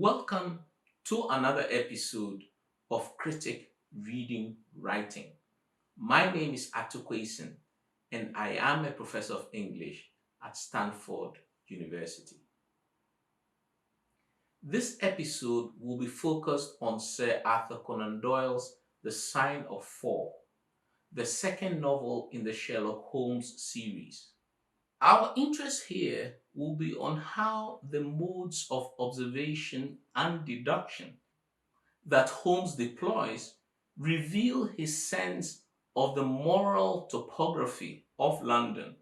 Welcome to another episode of Critic.Reading.Writing. My name is Quayson and I am a professor of English at Stanford University. This episode will be focused on Sir Arthur Conan Doyle's The Sign of Four, the second novel in the Sherlock Holmes series. Our interest here will be on how the modes of observation and deduction that Holmes deploys reveal his sense of the moral topography of London,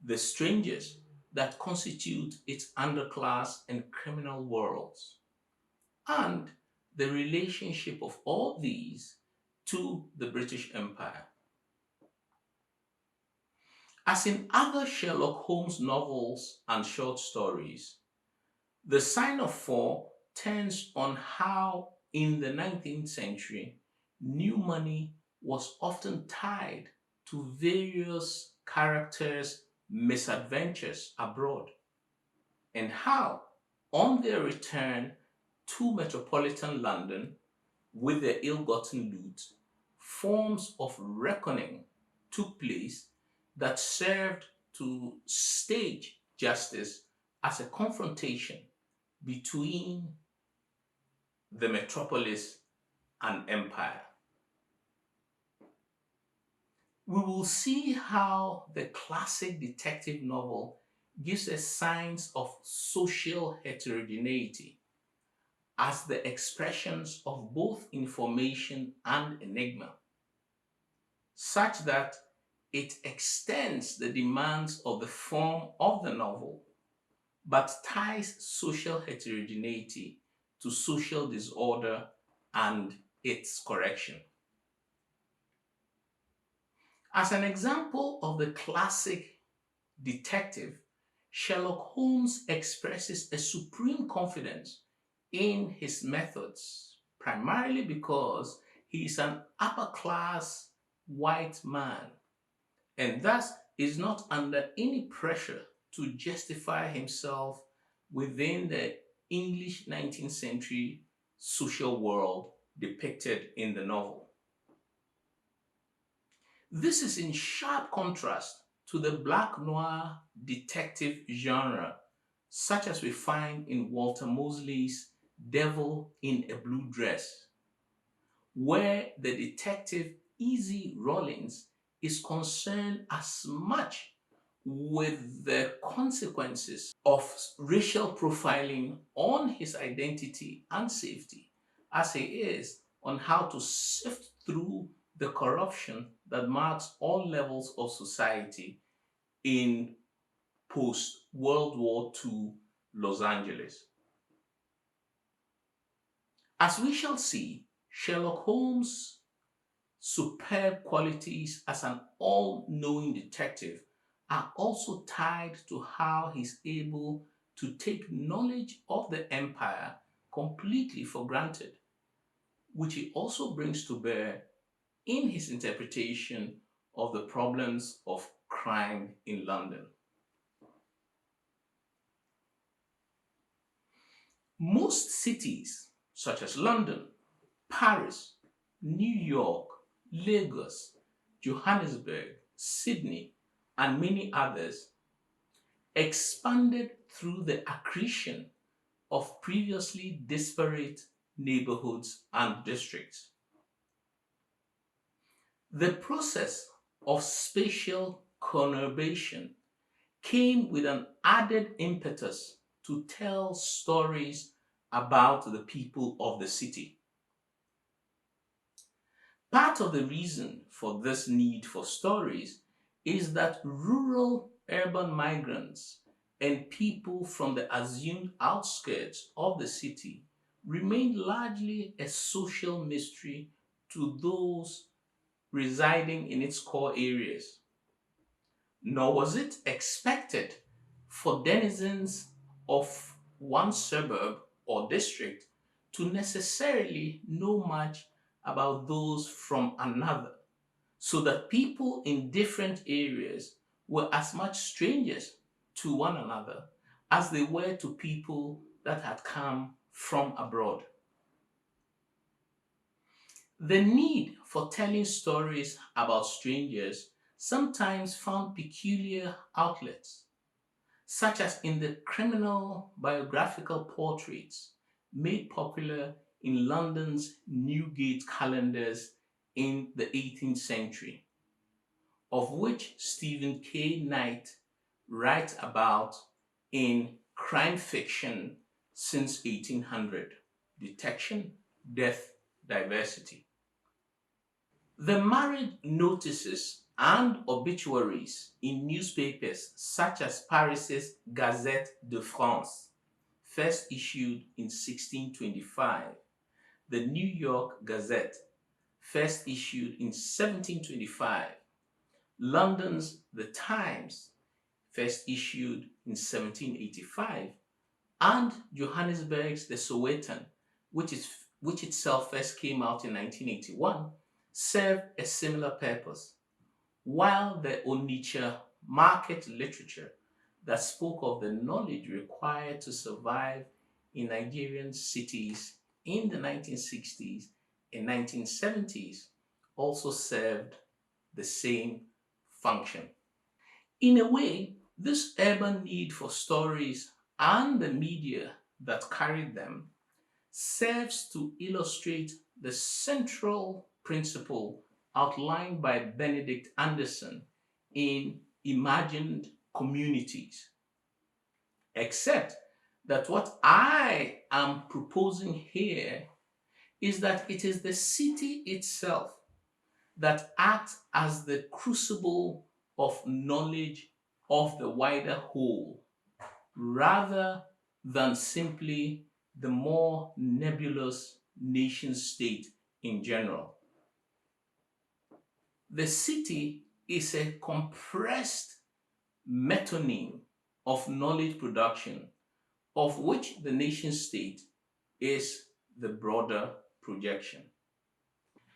the strangers that constitute its underclass and criminal worlds, and the relationship of all these to the British Empire. As in other Sherlock Holmes novels and short stories, The Sign of Four turns on how, in the 19th century, new money was often tied to various characters' misadventures abroad, and how, on their return to metropolitan London with their ill-gotten loot, forms of reckoning took place that served to stage justice as a confrontation between the metropolis and empire. We will see how the classic detective novel gives us signs of social heterogeneity as the expressions of both information and enigma, such that it extends the demands of the form of the novel, but ties social heterogeneity to social disorder and its correction. As an example of the classic detective, Sherlock Holmes expresses a supreme confidence in his methods, primarily because he is an upper-class white man and thus is not under any pressure to justify himself within the English 19th century social world depicted in the novel. This is in sharp contrast to the black noir detective genre, such as we find in Walter Moseley's Devil in a Blue Dress, where the detective Rawlins is concerned as much with the consequences of racial profiling on his identity and safety as he is on how to sift through the corruption that marks all levels of society in post-World War II Los Angeles. As we shall see, Sherlock Holmes' superb qualities as an all-knowing detective are also tied to how he's able to take knowledge of the empire completely for granted, which he also brings to bear in his interpretation of the problems of crime in London. Most cities, such as London, Paris, New York, Lagos, Johannesburg, Sydney, and many others, expanded through the accretion of previously disparate neighborhoods and districts. The process of spatial conurbation came with an added impetus to tell stories about the people of the city. Part of the reason for this need for stories is that rural urban migrants and people from the assumed outskirts of the city remained largely a social mystery to those residing in its core areas. Nor was it expected for denizens of one suburb or district to necessarily know much about those from another, so that people in different areas were as much strangers to one another as they were to people that had come from abroad. The need for telling stories about strangers sometimes found peculiar outlets, such as in the criminal biographical portraits made popular in London's Newgate calendars in the 18th century, of which Stephen K. Knight writes about in Crime Fiction Since 1800, Detection, Death, Diversity. The marriage notices and obituaries in newspapers such as Paris's Gazette de France, first issued in 1625, the New York Gazette, first issued in 1725, London's The Times, first issued in 1785, and Johannesburg's The Sowetan, which itself first came out in 1981, served a similar purpose, while the Onitsha market literature that spoke of the knowledge required to survive in Nigerian cities in the 1960s and 1970s also served the same function. In a way, this urban need for stories and the media that carried them serves to illustrate the central principle outlined by Benedict Anderson in Imagined Communities, except that what I am proposing here is that it is the city itself that acts as the crucible of knowledge of the wider whole, rather than simply the more nebulous nation state in general. The city is a compressed metonym of knowledge production, of which the nation state is the broader projection.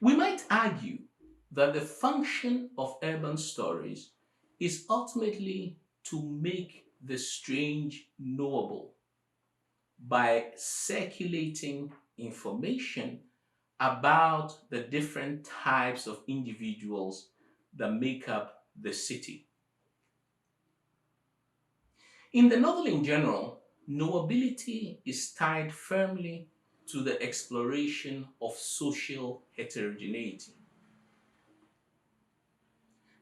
We might argue that the function of urban stories is ultimately to make the strange knowable by circulating information about the different types of individuals that make up the city. In the novel in general, knowability is tied firmly to the exploration of social heterogeneity.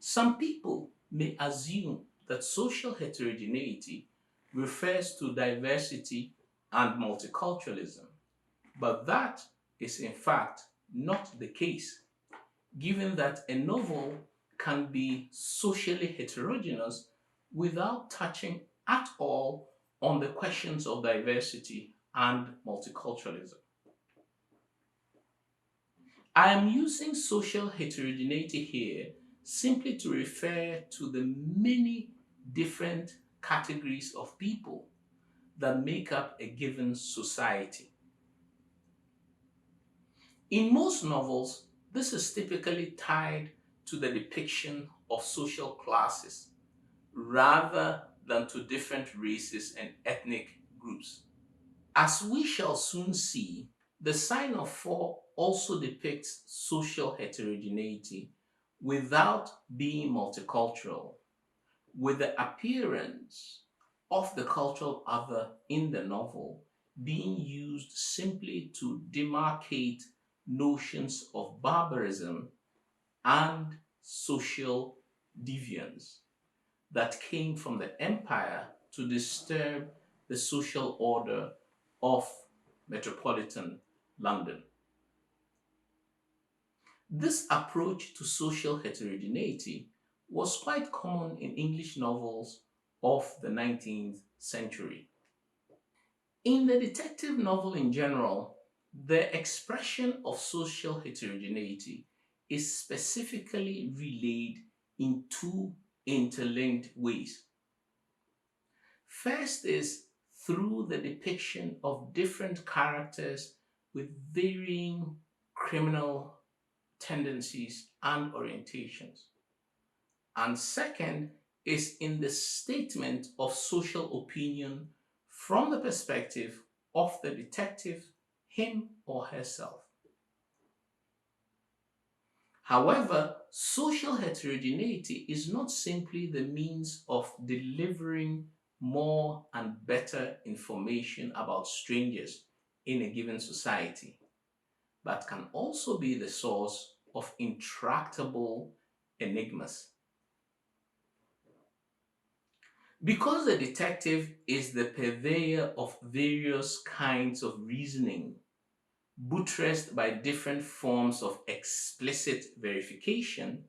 Some people may assume that social heterogeneity refers to diversity and multiculturalism, but that is in fact not the case, given that a novel can be socially heterogeneous without touching at all on the questions of diversity and multiculturalism. I am using social heterogeneity here simply to refer to the many different categories of people that make up a given society. In most novels, this is typically tied to the depiction of social classes rather than to different races and ethnic groups. As we shall soon see, the sign of four also depicts social heterogeneity without being multicultural, with the appearance of the cultural other in the novel being used simply to demarcate notions of barbarism and social deviance that came from the empire to disturb the social order of metropolitan London. This approach to social heterogeneity was quite common in English novels of the 19th century. In the detective novel in general, the expression of social heterogeneity is specifically relayed in two interlinked ways. First is through the depiction of different characters with varying criminal tendencies and orientations. And second is in the statement of social opinion from the perspective of the detective, him or herself. However, social heterogeneity is not simply the means of delivering more and better information about strangers in a given society, but can also be the source of intractable enigmas. Because the detective is the purveyor of various kinds of reasoning, buttressed by different forms of explicit verification,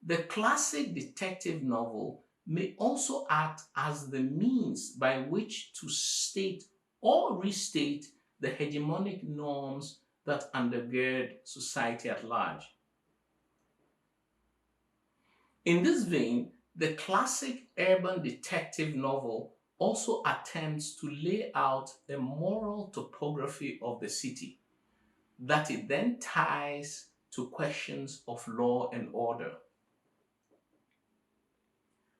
the classic detective novel may also act as the means by which to state or restate the hegemonic norms that undergird society at large. In this vein, the classic urban detective novel also attempts to lay out a moral topography of the city that it then ties to questions of law and order.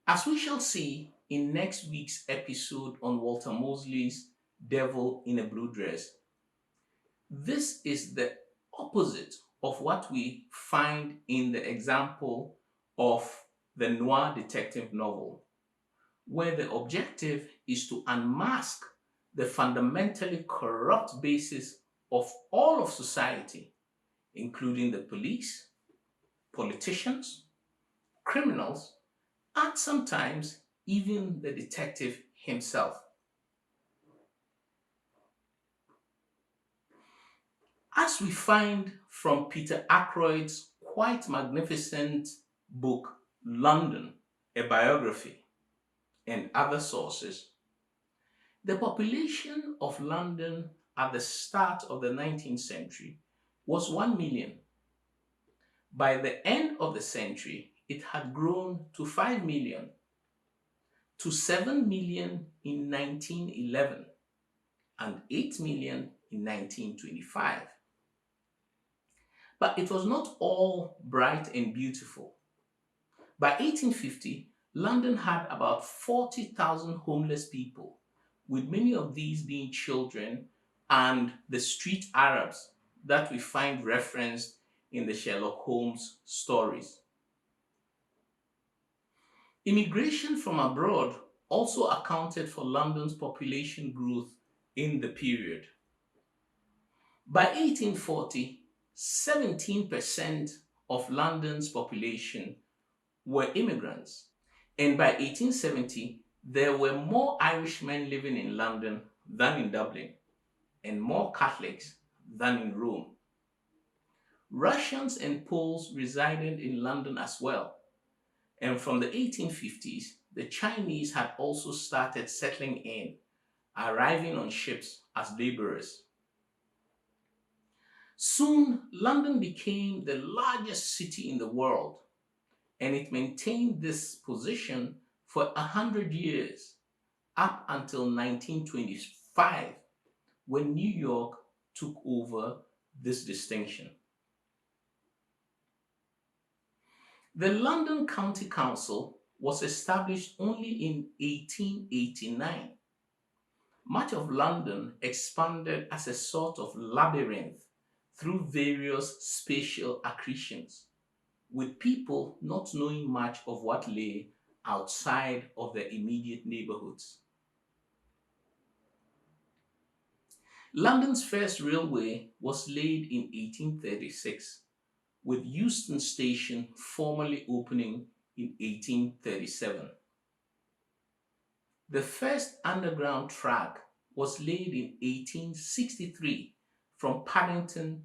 As we shall see in next week's episode on Walter Moseley's Devil in a Blue Dress, this is the opposite of what we find in the example of the noir detective novel, where the objective is to unmask the fundamentally corrupt basis of all of society, including the police, politicians, criminals, and sometimes even the detective himself. As we find from Peter Ackroyd's quite magnificent book, London, a Biography, and other sources, the population of London at the start of the 19th century was 1 million. By the end of the century, it had grown to 5 million, to 7 million in 1911, and 8 million in 1925. But it was not all bright and beautiful. By 1850, London had about 40,000 homeless people, with many of these being children and the street Arabs that we find referenced in the Sherlock Holmes stories. Immigration from abroad also accounted for London's population growth in the period. By 1840, 17% of London's population were immigrants, and by 1870, there were more Irishmen living in London than in Dublin, and more Catholics than in Rome. Russians and Poles resided in London as well, and from the 1850s, the Chinese had also started settling in, arriving on ships as laborers. Soon, London became the largest city in the world, and it maintained this position for 100 years, up until 1925, when New York took over this distinction. The London County Council was established only in 1889. Much of London expanded as a sort of labyrinth through various spatial accretions, with people not knowing much of what lay outside of their immediate neighborhoods. London's first railway was laid in 1836, with Euston Station formally opening in 1837. The first underground track was laid in 1863 from Paddington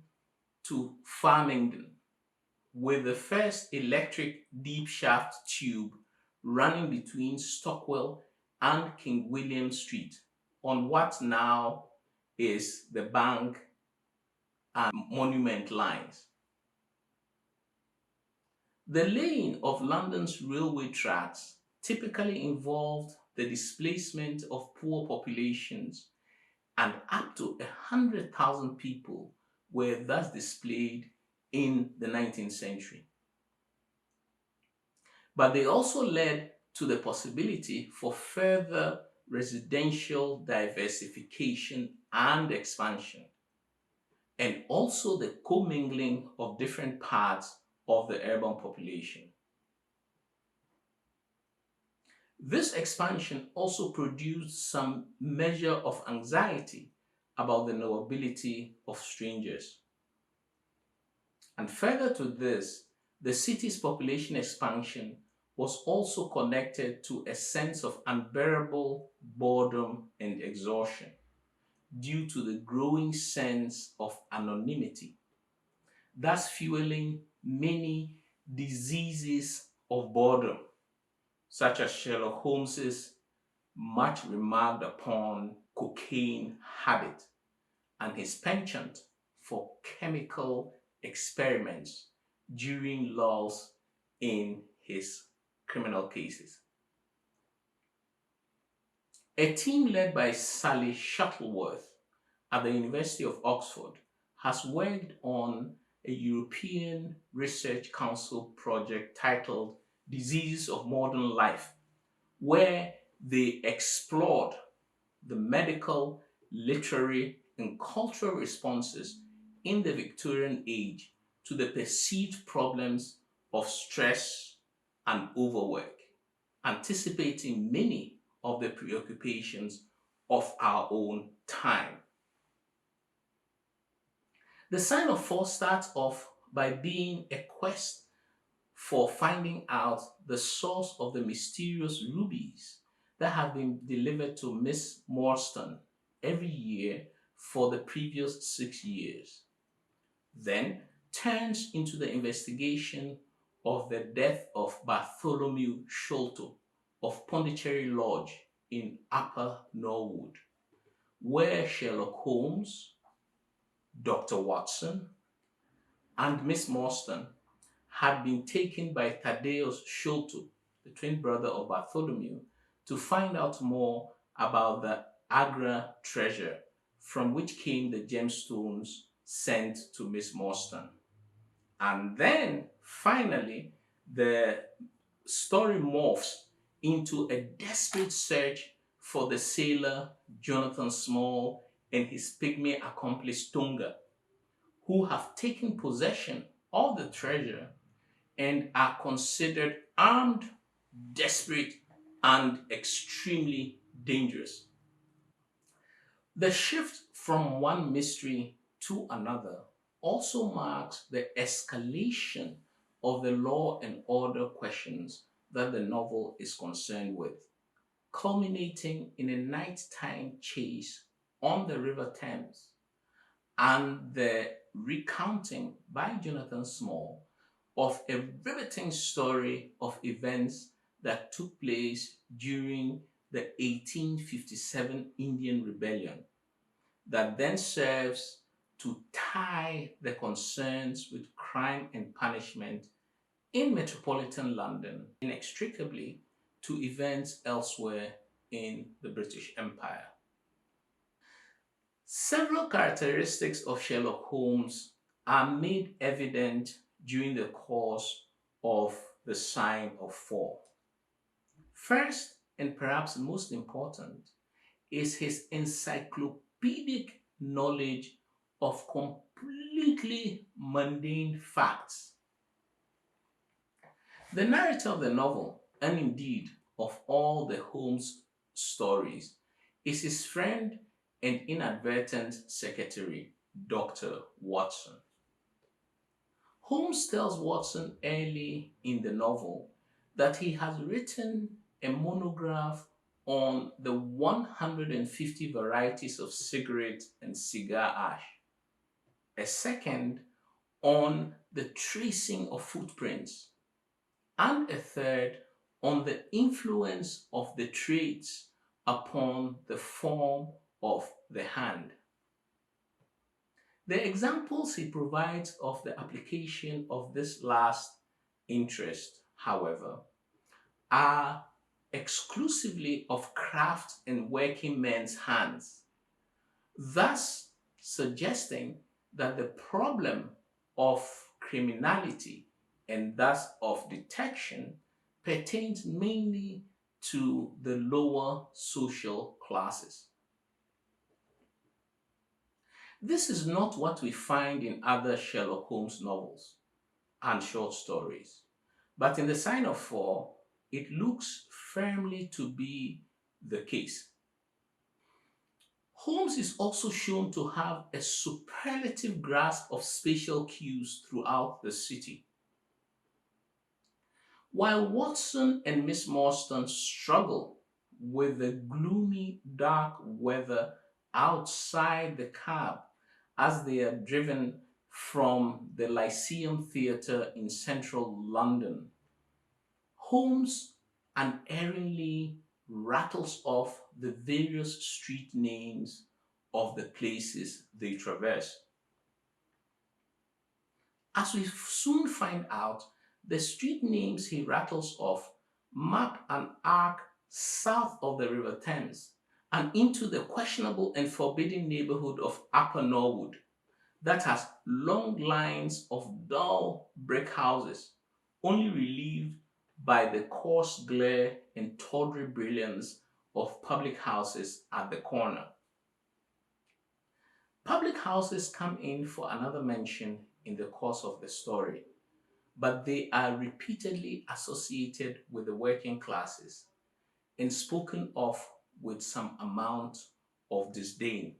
to Farmington, with the first electric deep shaft tube running between Stockwell and King William Street on what now is the Bank and Monument lines. The laying of London's railway tracks typically involved the displacement of poor populations, and up to 100,000 people were thus displaced in the 19th century. But they also led to the possibility for further residential diversification and expansion, and also the commingling of different parts of the urban population. This expansion also produced some measure of anxiety about the knowability of strangers. And further to this, the city's population expansion was also connected to a sense of unbearable boredom and exhaustion due to the growing sense of anonymity, thus fueling many diseases of boredom, such as Sherlock Holmes's much remarked upon cocaine habit and his penchant for chemical experiments during lulls in his criminal cases. A team led by Sally Shuttleworth at the University of Oxford has worked on a European Research Council project titled Diseases of Modern Life, where they explored the medical, literary, and cultural responses in the Victorian age to the perceived problems of stress and overwork, anticipating many of the preoccupations of our own time. The Sign of Four starts off by being a quest for finding out the source of the mysterious rubies that have been delivered to Miss Morstan every year for the previous 6 years. Then turns into the investigation of the death of Bartholomew Sholto of Pondicherry Lodge in Upper Norwood, where Sherlock Holmes, Dr. Watson, and Miss Morstan had been taken by Thaddeus Sholto, the twin brother of Bartholomew, to find out more about the Agra treasure from which came the gemstones sent to Miss Morstan. And then, finally, the story morphs into a desperate search for the sailor Jonathan Small and his pygmy accomplice Tonga, who have taken possession of the treasure and are considered armed, desperate, and extremely dangerous. The shift from one mystery to another also marks the escalation of the law and order questions that the novel is concerned with, culminating in a nighttime chase on the River Thames and the recounting by Jonathan Small of a riveting story of events that took place during the 1857 Indian Rebellion that then serves to tie the concerns with crime and punishment in metropolitan London inextricably to events elsewhere in the British Empire. Several characteristics of Sherlock Holmes are made evident during the course of The Sign of Four. First, and perhaps most important, is his encyclopedic knowledge of completely mundane facts. The narrator of the novel, and indeed of all the Holmes stories, is his friend and inadvertent secretary, Dr. Watson. Holmes tells Watson early in the novel that he has written a monograph on the 150 varieties of cigarette and cigar ash, a second on the tracing of footprints, and a third on the influence of the traits upon the form of the hand. The examples he provides of the application of this last interest, however, are exclusively of craft and working men's hands, thus suggesting that the problem of criminality and thus of detection pertains mainly to the lower social classes. This is not what we find in other Sherlock Holmes novels and short stories, but in The Sign of Four, it looks firmly to be the case. Holmes is also shown to have a superlative grasp of spatial cues throughout the city. While Watson and Miss Morstan struggle with the gloomy, dark weather outside the cab as they are driven from the Lyceum Theatre in central London, Holmes unerringly rattles off the various street names of the places they traverse. As we soon find out, the street names he rattles off map an arc south of the River Thames and into the questionable and forbidding neighborhood of Upper Norwood that has long lines of dull brick houses, only relieved by the coarse glare and tawdry brilliance of public houses at the corner. Public houses come in for another mention in the course of the story, but they are repeatedly associated with the working classes and spoken of with some amount of disdain.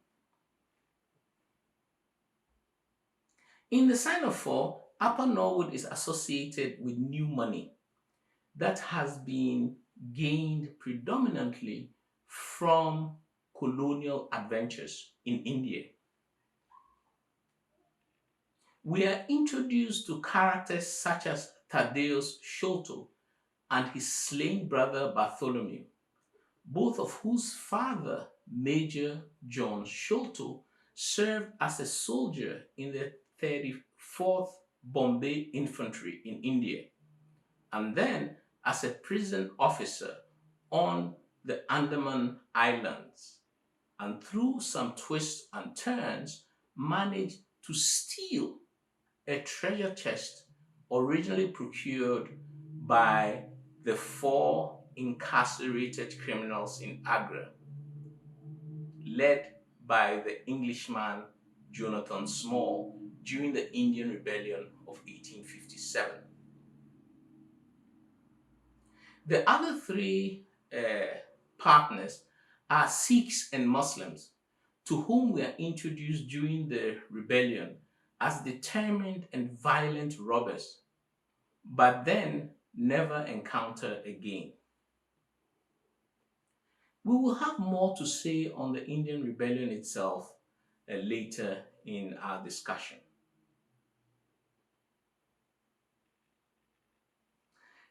In The Sign of Four, Upper Norwood is associated with new money that has been gained predominantly from colonial adventures in India. We are introduced to characters such as Thaddeus Sholto and his slain brother Bartholomew, both of whose father, Major John Sholto, served as a soldier in the 34th Bombay Infantry in India, and then as a prison officer on the Andaman Islands, and through some twists and turns, managed to steal a treasure chest originally procured by the four incarcerated criminals in Agra, led by the Englishman Jonathan Small during the Indian Rebellion of 1857. The other three partners are Sikhs and Muslims, to whom we are introduced during the rebellion as determined and violent robbers, but then never encounter again. We will have more to say on the Indian Rebellion itself later in our discussion.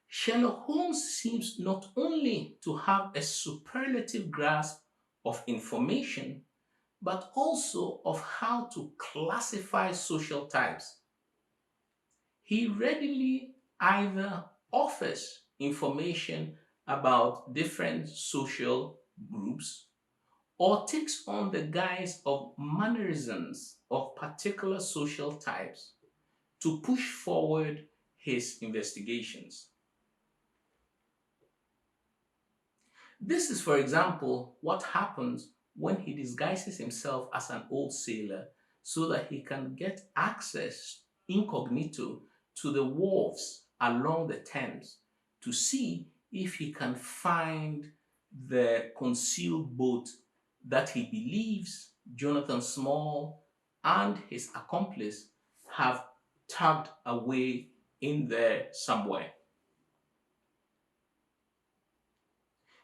Sherlock Holmes seems not only to have a superlative grasp of information, but also of how to classify social types. He readily either offers information about different social groups or takes on the guise of mannerisms of particular social types to push forward his investigations. This is, for example, what happens when he disguises himself as an old sailor so that he can get access incognito to the wharves along the Thames to see if he can find the concealed boat that he believes Jonathan Small and his accomplice have tugged away in there somewhere.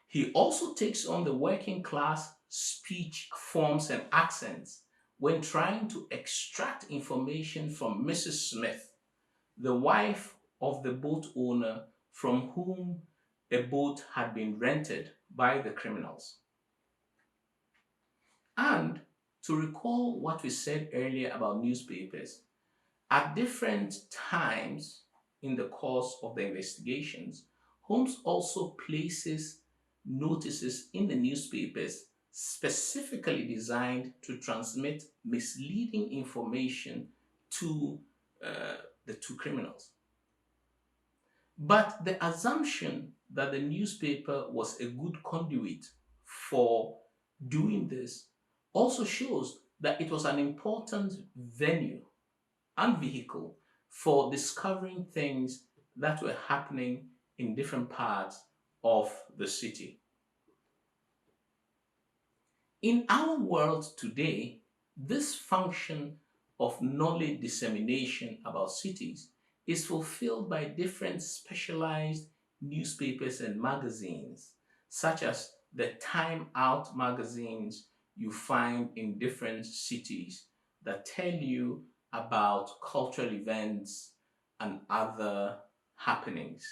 He also takes on the working class speech forms and accents when trying to extract information from Mrs. Smith, the wife of the boat owner from whom a boat had been rented by the criminals. And to recall what we said earlier about newspapers, at different times in the course of the investigations, Holmes also places notices in the newspapers specifically designed to transmit misleading information to the two criminals. But the assumption that the newspaper was a good conduit for doing this also shows that it was an important venue and vehicle for discovering things that were happening in different parts of the city. In our world today, this function of knowledge dissemination about cities is fulfilled by different specialized newspapers and magazines, such as the Time Out magazines you find in different cities that tell you about cultural events and other happenings,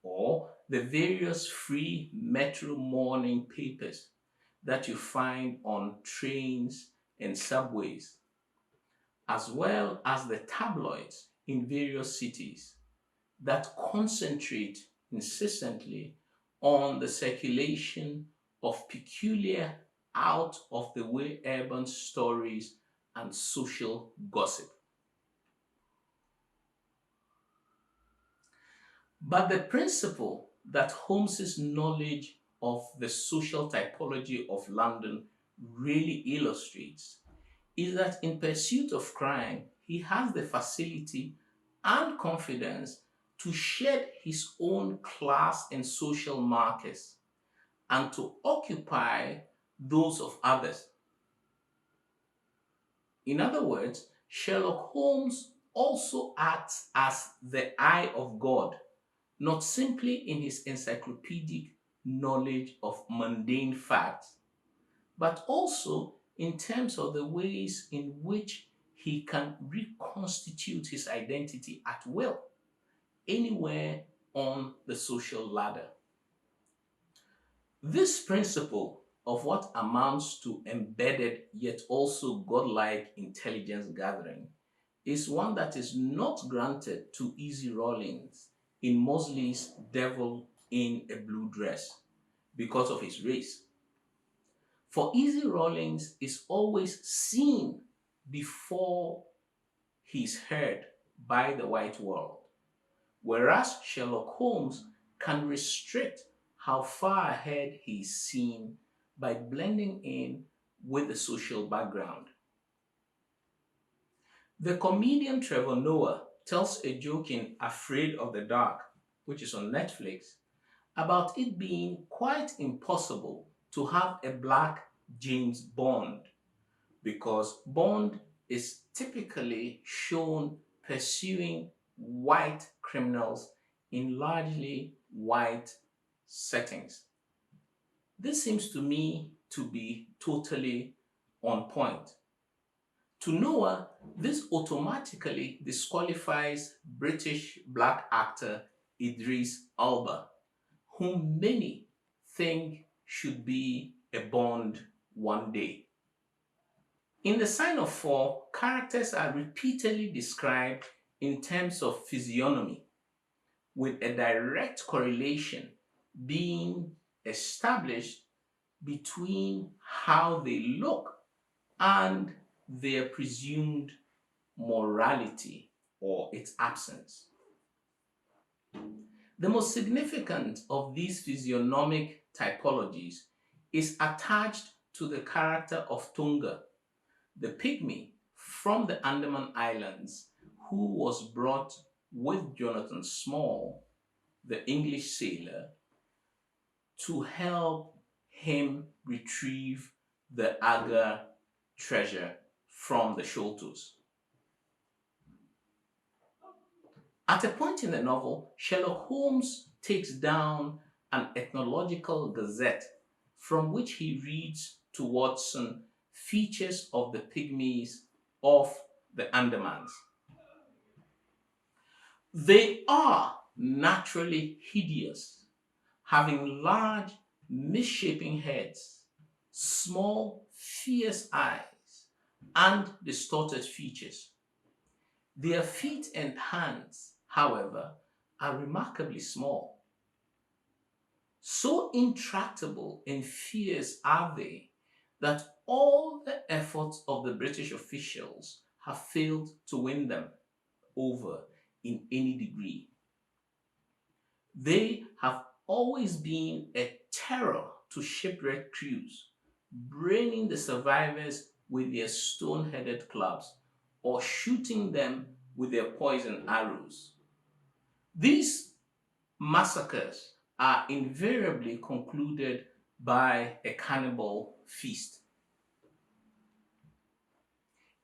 or the various free metro morning papers that you find on trains and subways, as well as the tabloids in various cities that concentrate insistently on the circulation of peculiar, out of the way urban stories and social gossip. But the principle that Holmes's knowledge of the social typology of London really illustrates is that in pursuit of crime, he has the facility and confidence to shed his own class and social markers and to occupy those of others. In other words, Sherlock Holmes also acts as the eye of God, not simply in his encyclopedic knowledge of mundane facts, but also in terms of the ways in which he can reconstitute his identity at will, anywhere on the social ladder. This principle of what amounts to embedded yet also godlike intelligence gathering is one that is not granted to easy Rawlins in Moseley's Devil in a Blue Dress because of his race. For Easy Rawlins is always seen before he's heard by the white world, whereas Sherlock Holmes can restrict how far ahead he's seen by blending in with the social background. The comedian Trevor Noah tells a joke in Afraid of the Dark, which is on Netflix, about it being quite impossible to have a black James Bond because Bond is typically shown pursuing white criminals in largely white settings. This seems to me to be totally on point. To Noah, this automatically disqualifies British black actor Idris Elba, whom many think should be a Bond one day. In The Sign of Four, characters are repeatedly described in terms of physiognomy, with a direct correlation being established between how they look and their presumed morality or its absence. The most significant of these physiognomic typologies is attached to the character of Tunga, the pygmy from the Andaman Islands who was brought with Jonathan Small, the English sailor, to help him retrieve the Agar treasure from the Sholtos. At a point in the novel, Sherlock Holmes takes down an ethnological gazette from which he reads to Watson features of the pygmies of the Andamans. They are naturally hideous, having large, misshapen heads, small, fierce eyes, and distorted features. Their feet and hands, however, are remarkably small. So intractable and fierce are they that all the efforts of the British officials have failed to win them over in any degree. They have always been a terror to shipwrecked crews, braining the survivors with their stone-headed clubs or shooting them with their poison arrows. These massacres are invariably concluded by a cannibal feast.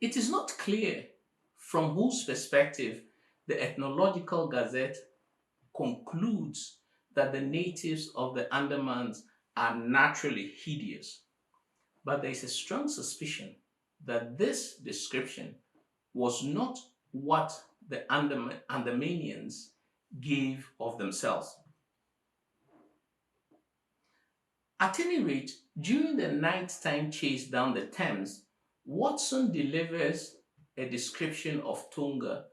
It is not clear from whose perspective the Ethnological Gazette concludes that the natives of the Andamans are naturally hideous, but there is a strong suspicion that this description was not what the Andamanians gave of themselves. At any rate, during the nighttime chase down the Thames, Watson delivers a description of Tonga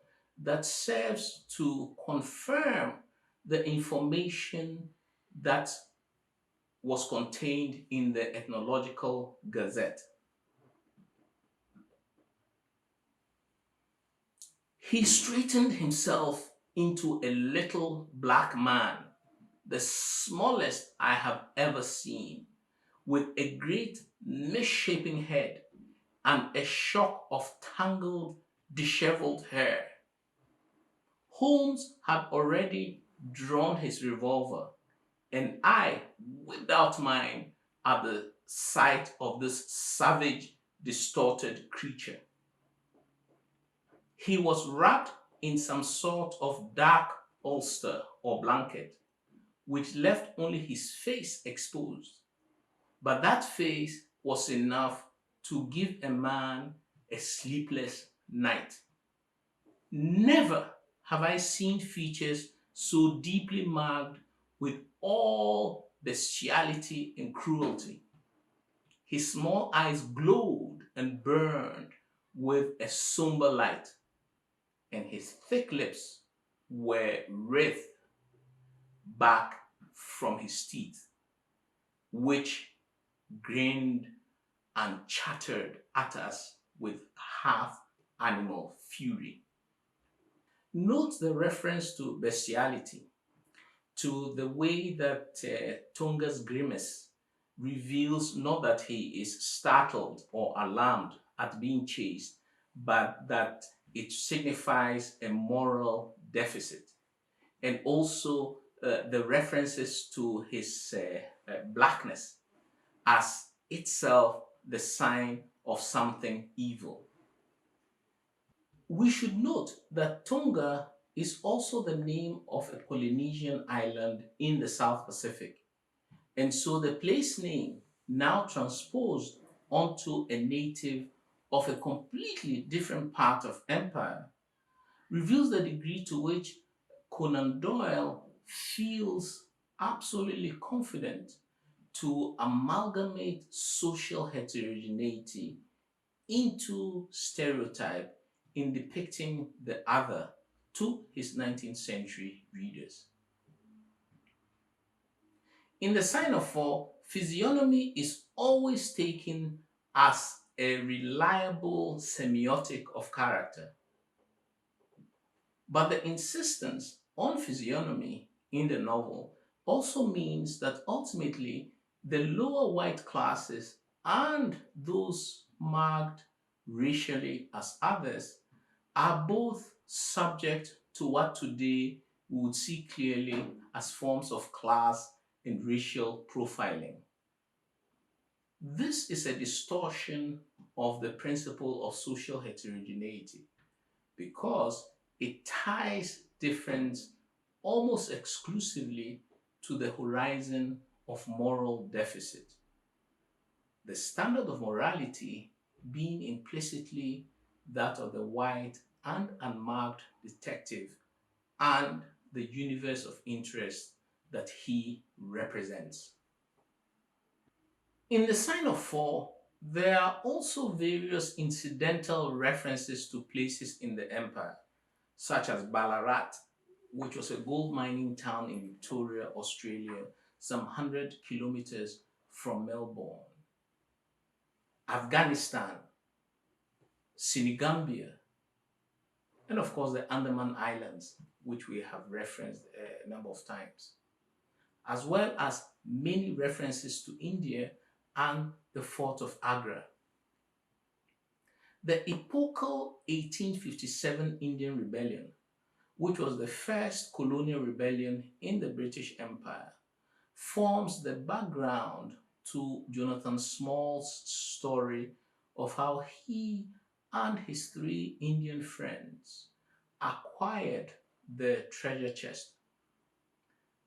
that serves to confirm the information that was contained in the Ethnological Gazette. He straightened himself into a little black man, the smallest I have ever seen, with a great misshapen head and a shock of tangled, disheveled hair. Holmes had already drawn his revolver, and I whipped out mine at the sight of this savage, distorted creature. He was wrapped in some sort of dark ulster or blanket, which left only his face exposed. But that face was enough to give a man a sleepless night. Never have I seen features so deeply marked with all bestiality and cruelty. His small eyes glowed and burned with a somber light, and his thick lips were writhed back from his teeth, which grinned and chattered at us with half animal fury. Note the reference to bestiality, to the way that Tonga's grimace reveals not that he is startled or alarmed at being chased, but that it signifies a moral deficit. And also the references to his blackness as itself the sign of something evil. We should note that Tonga is also the name of a Polynesian island in the South Pacific. And so the place name, now transposed onto a native of a completely different part of empire, reveals the degree to which Conan Doyle feels absolutely confident to amalgamate social heterogeneity into stereotype in depicting the other to his 19th century readers. In the sign of four, physiognomy is always taken as a reliable semiotic of character. But the insistence on physiognomy in the novel also means that ultimately the lower white classes and those marked racially as others are both subject to what today we would see clearly as forms of class and racial profiling. This is a distortion of the principle of social heterogeneity because it ties difference almost exclusively to the horizon of moral deficit. The standard of morality being implicitly that of the white and unmarked detective and the universe of interest that he represents. In the sign of four, there are also various incidental references to places in the empire, such as Ballarat, which was a gold mining town in Victoria, Australia, some 100 kilometers from Melbourne, Afghanistan, Senegambia, and of course the Andaman Islands, which we have referenced a number of times. as well as many references to India and the fort of Agra. The epochal 1857 Indian Rebellion, which was the first colonial rebellion in the British Empire, forms the background to Jonathan Small's story of how he and his three Indian friends acquired the treasure chest.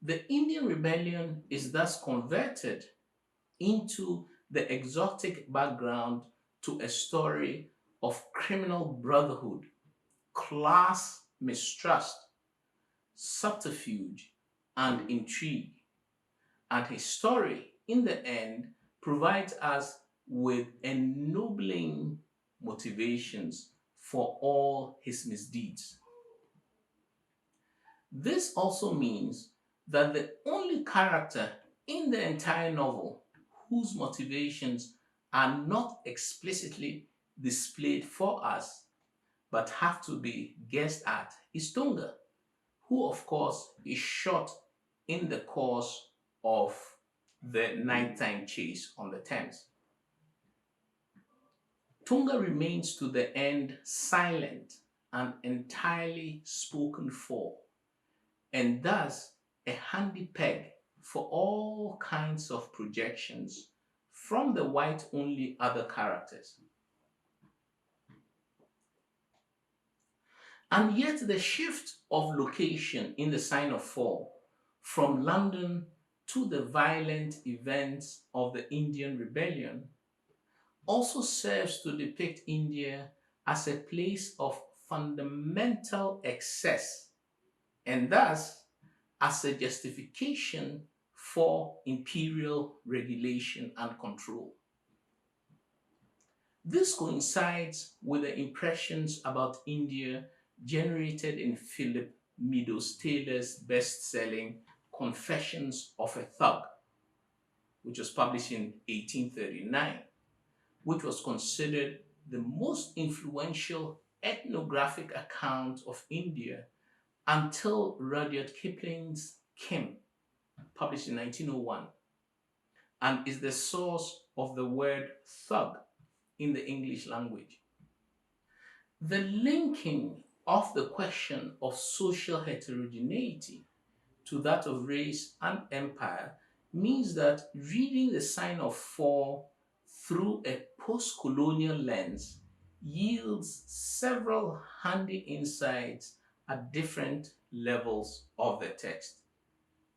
The Indian Rebellion is thus converted into the exotic background to a story of criminal brotherhood, class mistrust, subterfuge, and intrigue. And his story, in the end, provides us with ennobling motivations for all his misdeeds. This also means that the only character in the entire novel whose motivations are not explicitly displayed for us but have to be guessed at is Tunga, who of course is shot in the course of the nighttime chase on the Thames. Tunga remains to the end silent and entirely spoken for, and thus a handy peg for all kinds of projections from the white-only other characters. And yet the shift of location in the Sign of Fall from London to the violent events of the Indian Rebellion also serves to depict India as a place of fundamental excess, and thus as a justification for imperial regulation and control. This coincides with the impressions about India generated in Philip Meadows Taylor's best-selling Confessions of a Thug, which was published in 1839, which was considered the most influential ethnographic account of India until Rudyard Kipling's Kim, published in 1901, and is the source of the word thug in the English language. The linking of the question of social heterogeneity to that of race and empire means that reading the Sign of Fall through a post-colonial lens yields several handy insights at different levels of the text,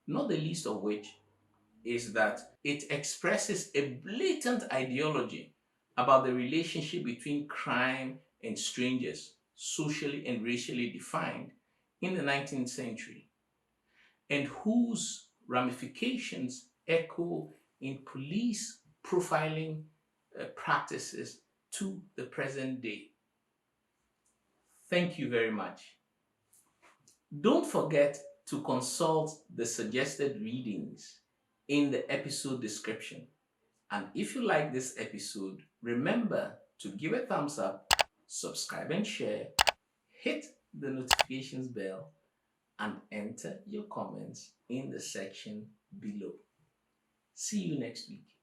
not the least of which is that it expresses a blatant ideology about the relationship between crime and strangers, socially and racially defined, in the 19th century, and whose ramifications echo in police profiling practices to the present day. Thank you very much. Don't forget to consult the suggested readings in the episode description. And if you like this episode, remember to give a thumbs up, subscribe and share, hit the notifications bell, and enter your comments in the section below. See you next week.